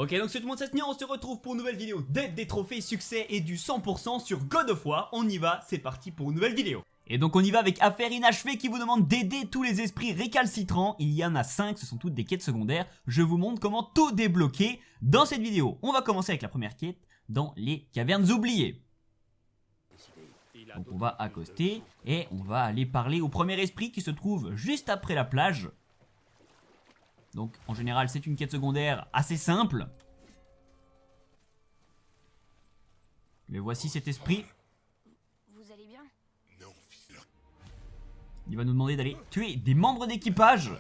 Ok, donc c'est tout le monde, cette nuit on se retrouve pour une nouvelle vidéo d'aide, des trophées, succès et du 100% sur God of War. On y va, c'est parti pour une nouvelle vidéo. Et donc on y va avec Affaire inachevée qui vous demande d'aider tous les esprits récalcitrants. Il y en a 5, ce sont toutes des quêtes secondaires. Je vous montre comment tout débloquer dans cette vidéo. On va commencer avec la première quête dans les cavernes oubliées. Donc on va accoster et on va aller parler au premier esprit qui se trouve juste après la plage. Donc en général c'est une quête secondaire assez simple. Mais voici cet esprit. Vous allez bien? Il va nous demander d'aller tuer des membres d'équipage.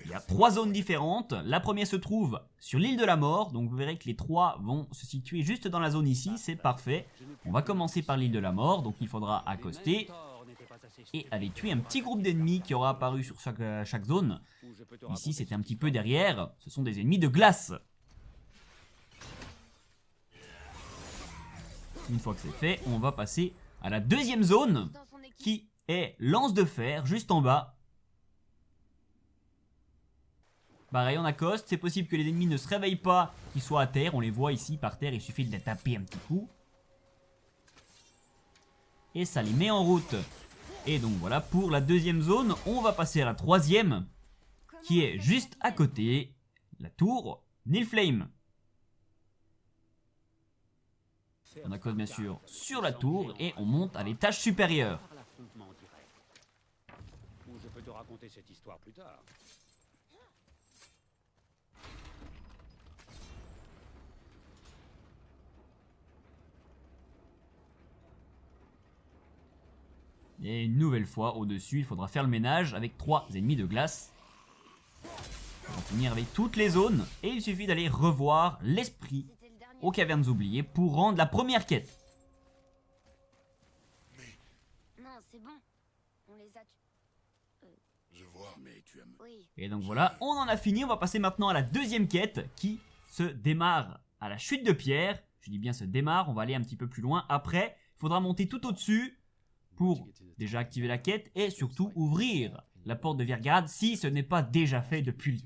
Il y a 3 zones différentes. La première se trouve sur l'île de la mort. Donc vous verrez que les 3 vont se situer juste dans la zone ici. C'est parfait. On va commencer par l'île de la mort. Donc il faudra accoster et aller tuer un petit groupe d'ennemis qui aura apparu sur chaque zone. Ici c'était un petit peu derrière. Ce sont des ennemis de glace. Une fois que c'est fait, on va passer à la deuxième zone qui est lance de fer juste en bas. Pareil, on accoste. C'est possible que les ennemis ne se réveillent pas, qu'ils soient à terre. On les voit ici par terre, il suffit de les taper un petit coup. Et ça les met en route. Et donc voilà, pour la deuxième zone, on va passer à la troisième, qui est juste à côté, la tour Nilfheim. On accoste bien sûr sur la tour et on monte à l'étage supérieur. Je peux te raconter cette histoire plus tard. Et une nouvelle fois, au-dessus, il faudra faire le ménage avec 3 ennemis de glace. On va finir avec toutes les zones. Et il suffit d'aller revoir l'esprit aux cavernes oubliées pour rendre la première quête. Non, c'est bon. On les a Je vois, mais tu aimes. Oui. Et donc voilà, on en a fini. On va passer maintenant à la deuxième quête qui se démarre à la chute de pierre. Je dis bien se démarre, on va aller un petit peu plus loin. Après, il faudra monter tout au-dessus pour déjà activer la quête et surtout ouvrir la porte de Virgard si ce n'est pas déjà fait depuis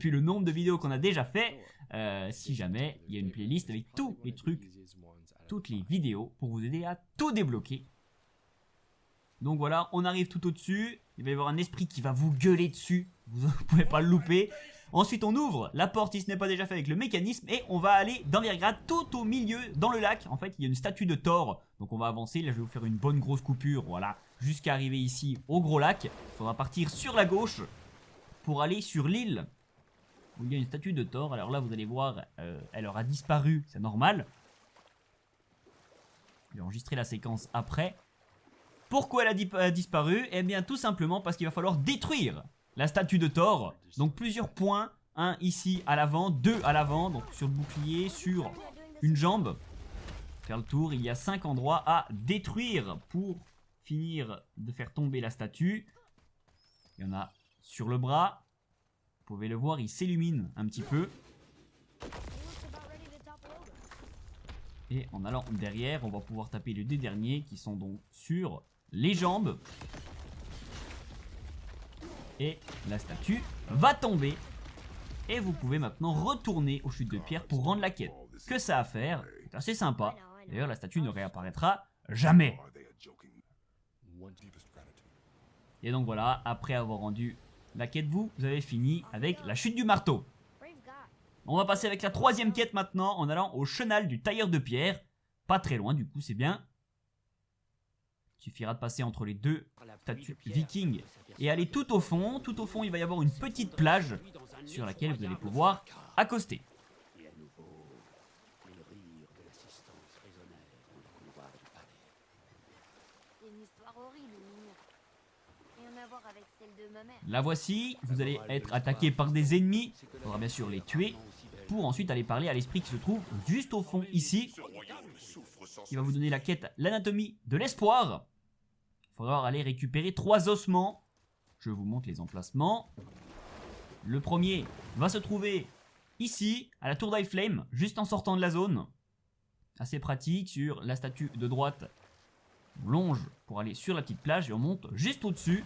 le nombre de vidéos qu'on a déjà fait. Si jamais, il y a une playlist avec tous les trucs, toutes les vidéos pour vous aider à tout débloquer. Donc voilà, on arrive tout au-dessus. Il va y avoir un esprit qui va vous gueuler dessus. Vous ne pouvez pas le louper. Ensuite, on ouvre la porte si ce n'est pas déjà fait avec le mécanisme. Et on va aller dans Virgard tout au milieu, dans le lac. En fait, il y a une statue de Thor. Donc on va avancer. Là, je vais vous faire une bonne grosse coupure. Voilà, jusqu'à arriver ici au gros lac. Il faudra partir sur la gauche pour aller sur l'île où il y a une statue de Thor. Alors là, vous allez voir, elle aura disparu. C'est normal. Je vais enregistrer la séquence après. Pourquoi elle a disparu? Eh bien tout simplement parce qu'il va falloir détruire la statue de Thor. Donc plusieurs points, un ici à l'avant, 2 à l'avant, donc sur le bouclier, sur une jambe. Faire le tour, il y a 5 endroits à détruire pour finir de faire tomber la statue. Il y en a sur le bras, vous pouvez le voir, il s'illumine un petit peu. Et en allant derrière, on va pouvoir taper les 2 derniers qui sont donc sur les jambes. Et la statue va tomber. Et vous pouvez maintenant retourner aux chutes de pierre pour rendre la quête. Que ça à faire, c'est assez sympa. D'ailleurs, la statue ne réapparaîtra jamais. Et donc voilà, après avoir rendu la quête, vous avez fini avec la chute du marteau. On va passer avec la troisième quête maintenant en allant au chenal du tailleur de pierre. Pas très loin, du coup, c'est bien. Il suffira de passer entre les 2 statues vikings et aller tout au fond. Tout au fond, il va y avoir une petite plage sur laquelle vous allez pouvoir accoster. Et à nouveau, les rires de l'assistance résonnèrent dans le couloir du palais. C'est une histoire horrible, Mine. Rien à voir avec celle de ma mère. La voici, vous allez être attaqué par des ennemis. Il faudra bien sûr les tuer pour ensuite aller parler à l'esprit qui se trouve juste au fond ici. Qui va vous donner la quête, l'anatomie de l'espoir. Il faudra aller récupérer 3 ossements. Je vous montre les emplacements. Le premier va se trouver ici, à la tour d'Iflame, juste en sortant de la zone. Assez pratique, sur la statue de droite. On longe pour aller sur la petite plage et on monte juste au-dessus.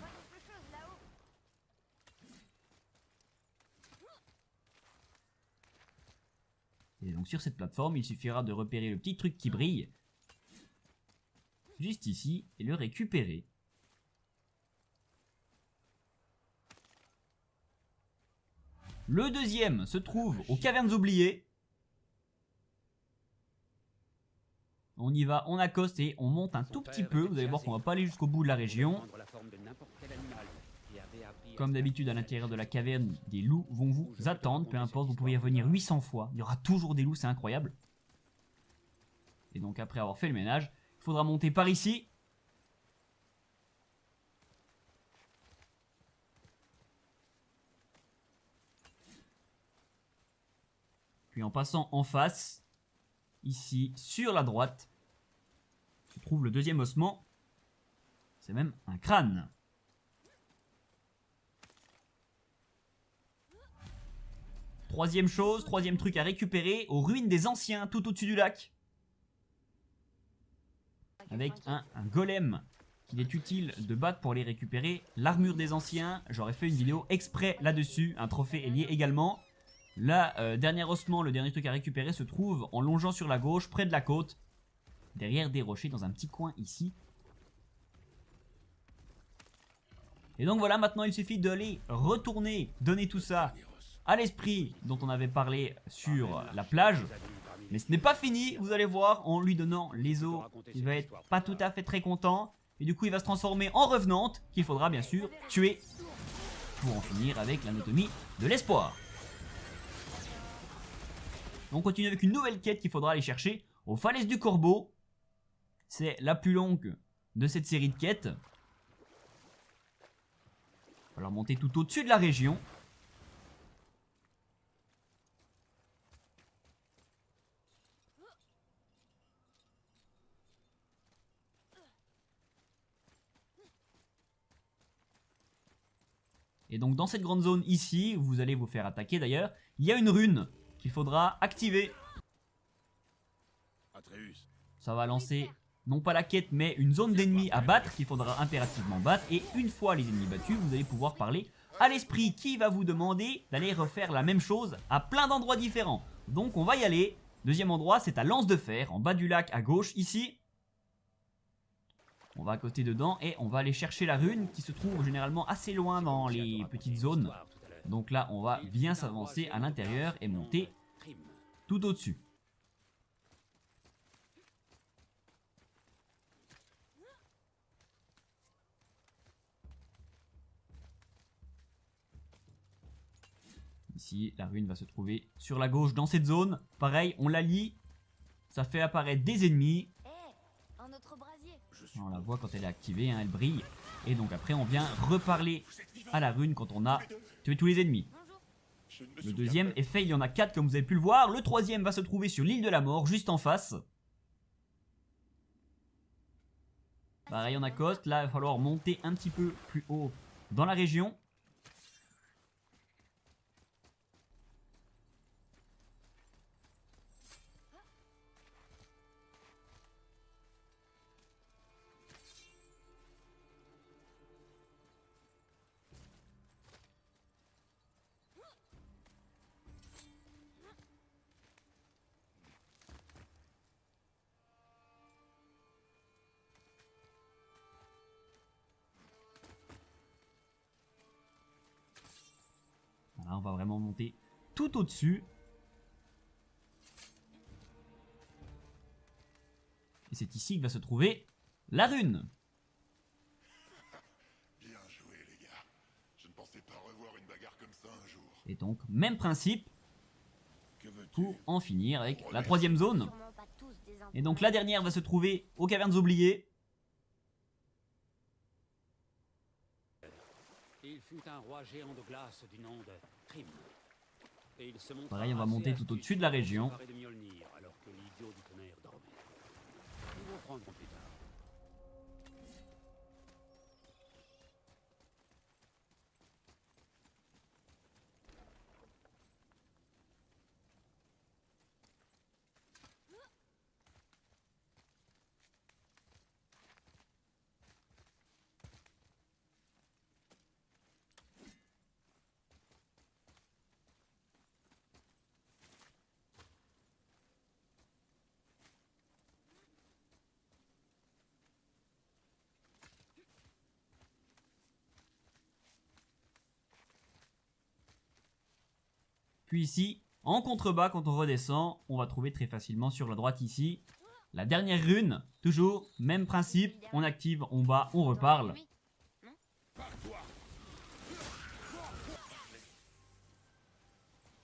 Et donc sur cette plateforme, il suffira de repérer le petit truc qui brille, juste ici, et le récupérer. Le deuxième se trouve aux cavernes oubliées. On y va, on accoste et on monte un tout petit peu. Vous allez voir qu'on va pas aller jusqu'au bout de la région. Comme d'habitude, à l'intérieur de la caverne, des loups vont vous attendre. Peu importe, vous pouvez y revenir 800 fois. Il y aura toujours des loups, c'est incroyable. Et donc après avoir fait le ménage, il faudra monter par ici. Puis en passant en face, ici, sur la droite, se trouve le deuxième ossement. C'est même un crâne. Troisième chose, troisième truc à récupérer, aux ruines des anciens, tout au-dessus du lac. Avec un golem qu'il est utile de battre pour les récupérer. L'armure des anciens, j'aurais fait une vidéo exprès là-dessus, un trophée est lié également. Là, dernier ossement, le dernier truc à récupérer se trouve en longeant sur la gauche, près de la côte. Derrière des rochers, dans un petit coin ici. Et donc voilà, maintenant il suffit d'aller retourner, donner tout ça à l'esprit dont on avait parlé sur la plage. Mais ce n'est pas fini, vous allez voir, en lui donnant les os, il va être pas tout à fait très content. Et du coup il va se transformer en revenante, qu'il faudra bien sûr tuer pour en finir avec l'anatomie de l'espoir. On continue avec une nouvelle quête qu'il faudra aller chercher aux falaises du Corbeau. C'est la plus longue de cette série de quêtes. Il va falloir monter tout au-dessus de la région. Et donc dans cette grande zone ici, où vous allez vous faire attaquer d'ailleurs, il y a une rune qu'il faudra activer. Atreus, Ça va lancer non pas la quête mais une zone d'ennemis à battre qu'il faudra impérativement battre. Et une fois les ennemis battus, vous allez pouvoir parler à l'esprit qui va vous demander d'aller refaire la même chose à plein d'endroits différents. Donc on va y aller. Deuxième endroit, c'est à Lance de Fer, en bas du lac à gauche ici. On va accoster dedans et on va aller chercher la rune qui se trouve généralement assez loin dans les petites zones. Donc là, on va bien s'avancer à l'intérieur et monter tout au-dessus. Ici, la rune va se trouver sur la gauche dans cette zone. Pareil, on la lit. Ça fait apparaître des ennemis. Un autre brasier. On la voit quand elle est activée, hein, elle brille. Et donc après, on vient reparler à la rune quand on a tué tous les ennemis. Le deuxième effet, il y en a 4 comme vous avez pu le voir. Le troisième va se trouver sur l'île de la mort, juste en face. Pareil, on accoste. Là, il va falloir monter un petit peu plus haut dans la région. Voilà, on va vraiment monter tout au-dessus. Et c'est ici que va se trouver la rune. bien joué les gars. Je ne pensais pas revoir une bagarre comme ça un jour. Et donc, même principe Que veux-tu? pour en finir avec la troisième zone. Sûrement pas tous des Et donc la dernière va se trouver aux cavernes oubliées. Il fut un roi géant de glace du nom de Thrym. Et il se montra Pareil, on va assez monter tout au-dessus de la astucieux région. pour s'emparer de Mjolnir, alors que l'idiot du tonnerre dormait. Nous reprendrons plus tard. Puis ici, en contrebas, quand on redescend, on va trouver très facilement sur la droite ici la dernière rune. Toujours, même principe, on active, on va, on reparle.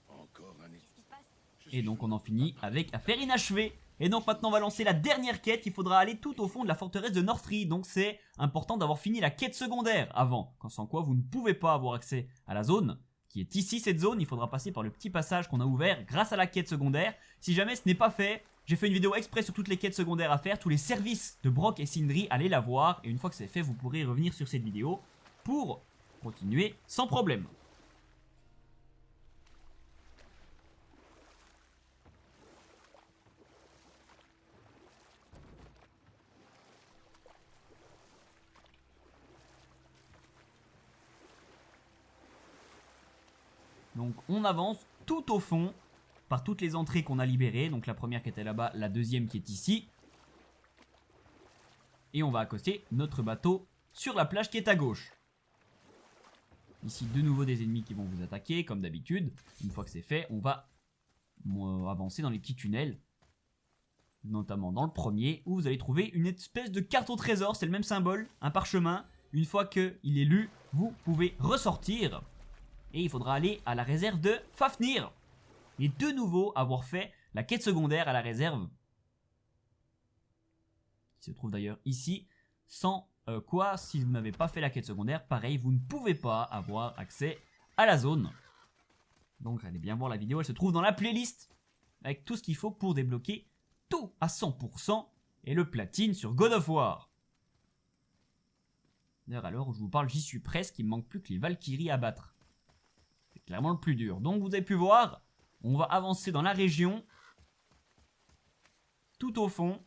Encore un Qu'est-ce qui se passe? Et donc on en finit avec affaire inachevée. Et donc maintenant on va lancer la dernière quête. Il faudra aller tout au fond de la forteresse de Northree. Donc c'est important d'avoir fini la quête secondaire avant, sans quoi vous ne pouvez pas avoir accès à la zone qui est ici. Cette zone, il faudra passer par le petit passage qu'on a ouvert grâce à la quête secondaire. Si jamais ce n'est pas fait, j'ai fait une vidéo exprès sur toutes les quêtes secondaires à faire, tous les services de Brok et Sindri, allez la voir. Et une fois que c'est fait, vous pourrez revenir sur cette vidéo pour continuer sans problème. Donc on avance tout au fond par toutes les entrées qu'on a libérées. Donc la première qui était là-bas, la deuxième qui est ici. Et on va accoster notre bateau sur la plage qui est à gauche. Ici de nouveau des ennemis qui vont vous attaquer comme d'habitude. Une fois que c'est fait, on va avancer dans les petits tunnels. Notamment dans le premier où vous allez trouver une espèce de carte au trésor. C'est le même symbole, un parchemin. Une fois qu'il est lu, vous pouvez ressortir. Et il faudra aller à la réserve de Fafnir. Et de nouveau avoir fait la quête secondaire à la réserve. Qui se trouve d'ailleurs ici. Sans quoi, si vous n'avez pas fait la quête secondaire, pareil, vous ne pouvez pas avoir accès à la zone. Donc allez bien voir la vidéo, elle se trouve dans la playlist. Avec tout ce qu'il faut pour débloquer tout à 100%. Et le platine sur God of War. D'ailleurs à l'heure où je vous parle, j'y suis presque. Il me manque plus que les Valkyries à battre. C'est clairement le plus dur. Donc vous avez pu voir, on va avancer dans la région. Tout au fond.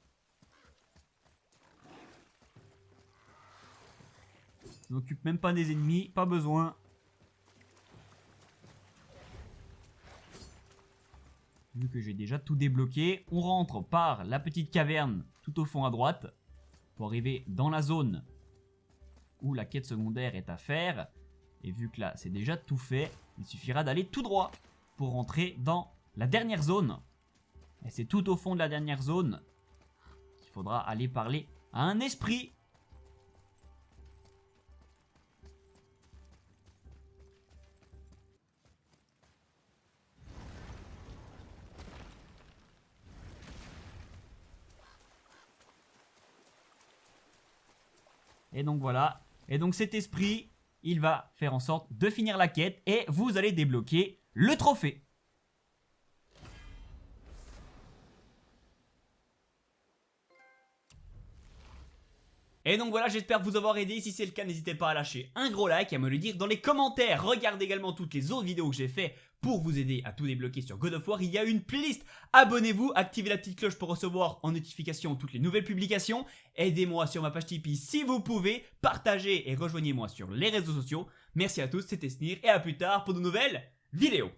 Je m'occupe même pas des ennemis, pas besoin. Vu que j'ai déjà tout débloqué, on rentre par la petite caverne tout au fond à droite. Pour arriver dans la zone où la quête secondaire est à faire. Et vu que là c'est déjà tout fait, il suffira d'aller tout droit pour rentrer dans la dernière zone. Et c'est tout au fond de la dernière zone qu'il faudra aller parler à un esprit. Et donc voilà. Et donc cet esprit, il va faire en sorte de finir la quête et vous allez débloquer le trophée. Et donc voilà, j'espère vous avoir aidé. Si c'est le cas, n'hésitez pas à lâcher un gros like et à me le dire dans les commentaires. Regardez également toutes les autres vidéos que j'ai fait pour vous aider à tout débloquer sur God of War. Il y a une playlist. Abonnez-vous, activez la petite cloche pour recevoir en notification toutes les nouvelles publications. Aidez-moi sur ma page Tipeee si vous pouvez. Partagez et rejoignez-moi sur les réseaux sociaux. Merci à tous, c'était Snir et à plus tard pour de nouvelles vidéos.